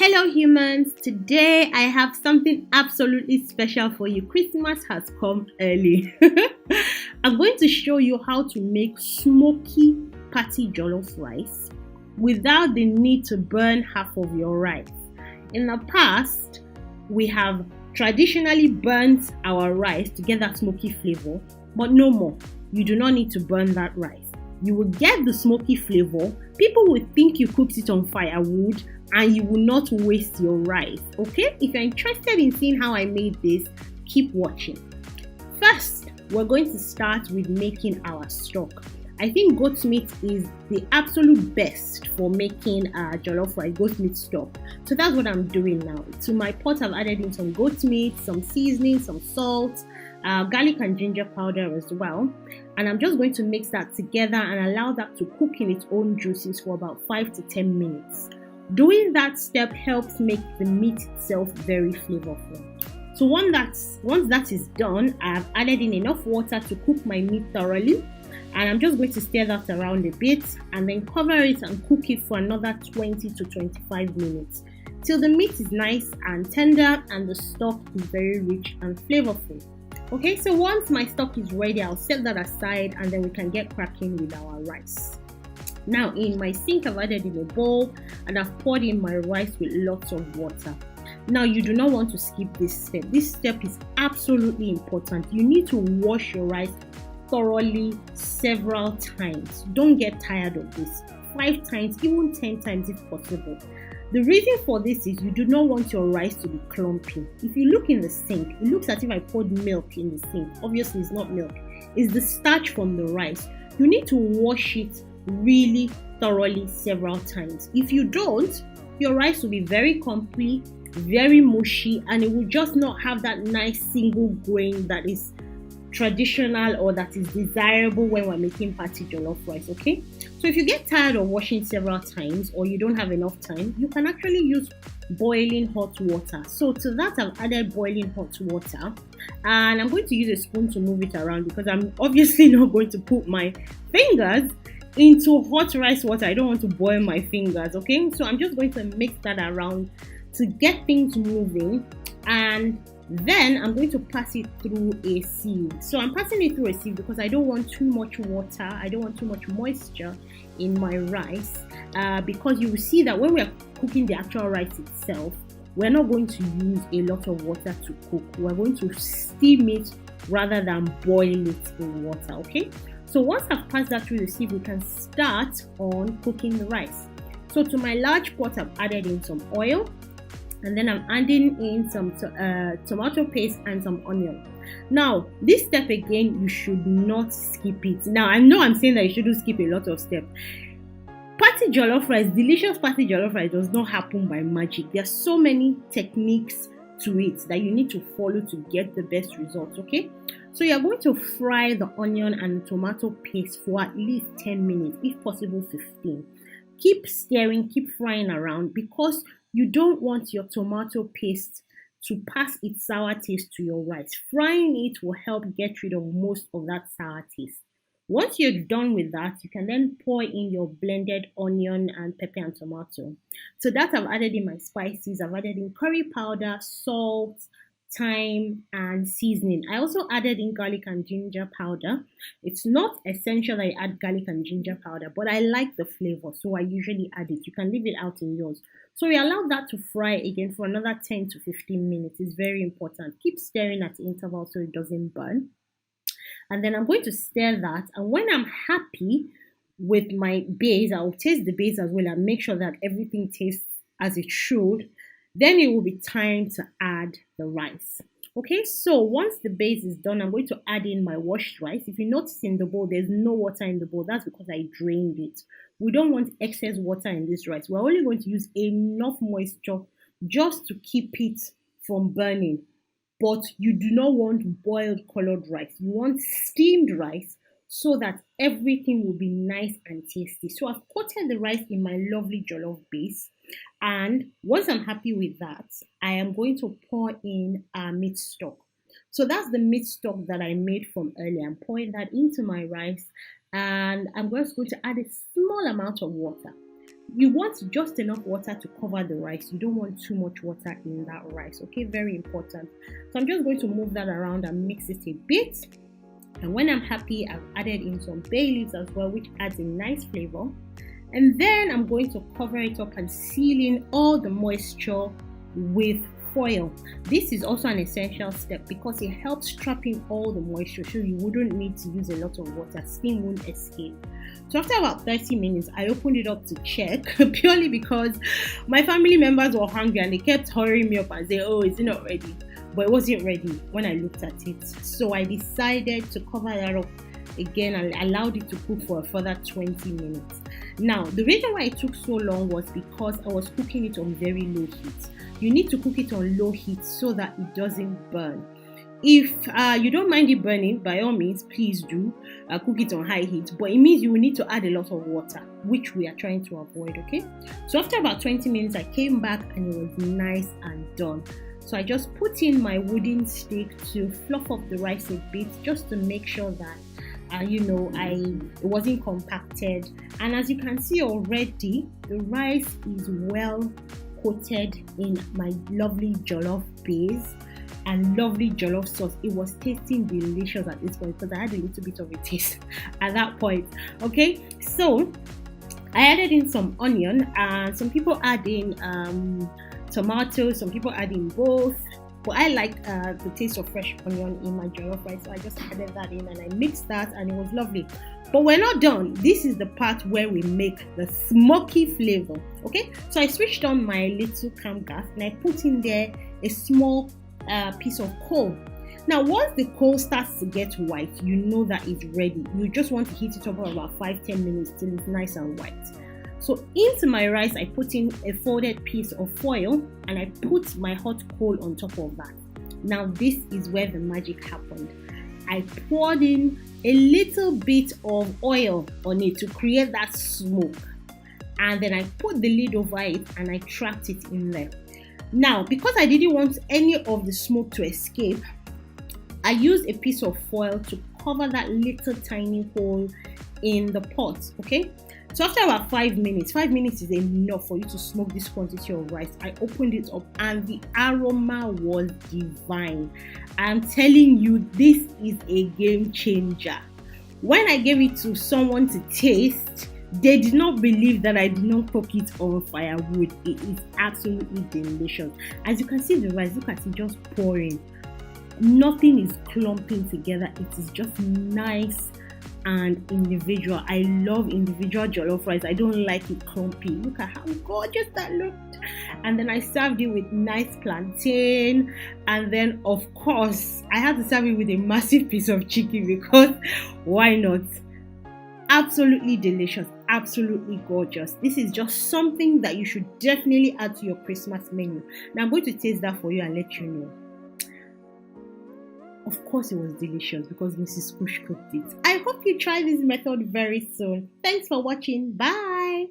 Hello humans, today I have something absolutely special for you. Christmas has come early. I'm going to show you how to make smoky patty jollof rice without the need to burn half of your rice. In the past, we have traditionally burnt our rice to get that smoky flavor, but no more. You do not need to burn that rice. You will get the smoky flavor. People will think you cooked it on firewood and you will not waste your rice. Okay? If you're interested in seeing how I made this, keep watching. First, we're going to start with making our stock. I think goat meat is the absolute best for making jollof rice, goat meat stock. So that's what I'm doing now. To my pot, I've added in some goat meat, some seasoning, some salt, garlic and ginger powder as well. And I'm just going to mix that together and allow that to cook in its own juices for about 5 to 10 minutes. Doing that step helps make the meat itself very flavorful. So once that is done, I've added in enough water to cook my meat thoroughly. And I'm just going to stir that around a bit and then cover it and cook it for another 20 to 25 minutes till the meat is nice and tender and the stock is very rich and flavorful. Okay, so once my stock is ready, I'll set that aside and then we can get cracking with our rice. Now in my sink, I've added in a bowl and I've poured in my rice with lots of water. Now you do not want to skip this step. This step is absolutely important. You need to wash your rice thoroughly several times. Don't get tired of this. 5 times, even 10 times if possible. The reason for this is you do not want your rice to be clumpy. If you look in the sink, it looks as if I poured milk in the sink. Obviously, it's not milk. It's the starch from the rice. You need to wash it really thoroughly several times. If you don't, your rice will be very clumpy, very mushy, and it will just not have that nice single grain that is traditional or that is desirable when we're making patty jollof rice. Okay, so if you get tired of washing several times or you don't have enough time, you can actually use boiling hot water. So to that, I've added boiling hot water and I'm going to use a spoon to move it around because I'm obviously not going to put my fingers into hot rice water. I don't want to boil my fingers. Okay, so I'm just going to mix that around to get things moving, and then I'm going to pass it through a sieve. So I'm passing it through a sieve because I don't want too much water. I don't want too much moisture in my rice because you will see that when we are cooking the actual rice itself, we're not going to use a lot of water to cook. We're going to steam it rather than boil it in water. Okay, so once I've passed that through the sieve, we can start on cooking the rice. So to my large pot, I've added in some oil. And then I'm adding in some tomato paste and some onion. Now, this step again, you should not skip it. Now, I know I'm saying that you shouldn't skip a lot of steps. Patty jollof rice, delicious patty jollof rice does not happen by magic. There are so many techniques to it that you need to follow to get the best results, okay? So you're going to fry the onion and the tomato paste for at least 10 minutes, if possible 15. Keep stirring, keep frying around because you don't want your tomato paste to pass its sour taste to your rice. Frying it will help get rid of most of that sour taste. Once you're done with that, you can then pour in your blended onion and pepper and tomato. So that I've added in my spices. I've added in curry powder, salt, thyme, and seasoning. I also added in garlic and ginger powder. It's not essential that you add garlic and ginger powder, but I like the flavor, so I usually add it. You can leave it out in yours. So we allow that to fry again for another 10 to 15 minutes. It's very important. Keep stirring at intervals so it doesn't burn. And then I'm going to stir that. And when I'm happy with my base, I'll taste the base as well and make sure that everything tastes as it should. Then it will be time to add the rice. Okay, so once the base is done, I'm going to add in my washed rice. If you notice in the bowl, there's no water in the bowl. That's because I drained it. We don't want excess water in this rice. We're only going to use enough moisture just to keep it from burning. But you do not want boiled colored rice. You want steamed rice so that everything will be nice and tasty. So I've coated the rice in my lovely jollof base. And once I'm happy with that, I am going to pour in our meat stock. So that's the meat stock that I made from earlier. I'm pouring that into my rice and I'm just going to add a small amount of water. You want just enough water to cover the rice. You don't want too much water in that rice, okay? Very important. So I'm just going to move that around and mix it a bit. And when I'm happy, I've added in some bay leaves as well, which adds a nice flavor. And then I'm going to cover it up and seal in all the moisture with foil. This is also an essential step because it helps trap in all the moisture, so you wouldn't need to use a lot of water. Steam won't escape. So after about 30 minutes, I opened it up to check purely because my family members were hungry and they kept hurrying me up and saying, oh, is it not ready? But it wasn't ready when I looked at it. So I decided to cover that up again and allowed it to cook for a further 20 minutes. Now, the reason why it took so long was because I was cooking it on very low heat. You need to cook it on low heat so that it doesn't burn. If you don't mind it burning, by all means, please do cook it on high heat. But it means you will need to add a lot of water, which we are trying to avoid, okay? So after about 20 minutes, I came back and it was nice and done. So I just put in my wooden stick to fluff up the rice a bit, just to make sure that it wasn't compacted. And as you can see already, the rice is well coated in my lovely jollof base and lovely jollof sauce. It was tasting delicious at this point because I had a little bit of a taste at that point. Okay, so I added in some onion, and some people add in tomatoes, some people add in both. But I like the taste of fresh onion in my jollof rice, so I just added that in and I mixed that and it was lovely. But we're not done. This is the part where we make the smoky flavor, okay? So I switched on my little camp gas and I put in there a small piece of coal. Now, once the coal starts to get white, you know that it's ready. You just want to heat it up for about 5-10 minutes till it's nice and white. So into my rice, I put in a folded piece of foil and I put my hot coal on top of that. Now this is where the magic happened. I poured in a little bit of oil on it to create that smoke. And then I put the lid over it and I trapped it in there. Now, because I didn't want any of the smoke to escape, I used a piece of foil to cover that little tiny hole in the pot, okay? So after about 5 minutes is enough for you to smoke this quantity of rice. I opened it up and the aroma was divine. I'm telling you, this is a game changer. When I gave it to someone to taste, they did not believe that I did not cook it on firewood. It is absolutely delicious. As you can see the rice, look at it just pouring. Nothing is clumping together. It is just nice and individual. I love individual jollof rice. I don't like it clumpy. Look at how gorgeous that looked. And then I served it with nice plantain, and then of course I had to serve it with a massive piece of chicken because why not? Absolutely delicious, absolutely gorgeous. This is just something that you should definitely add to your Christmas menu. Now I'm going to taste that for you and let you know. Of course it was delicious because Mrs. Kush cooked it. I hope you try this method very soon. Thanks for watching. Bye.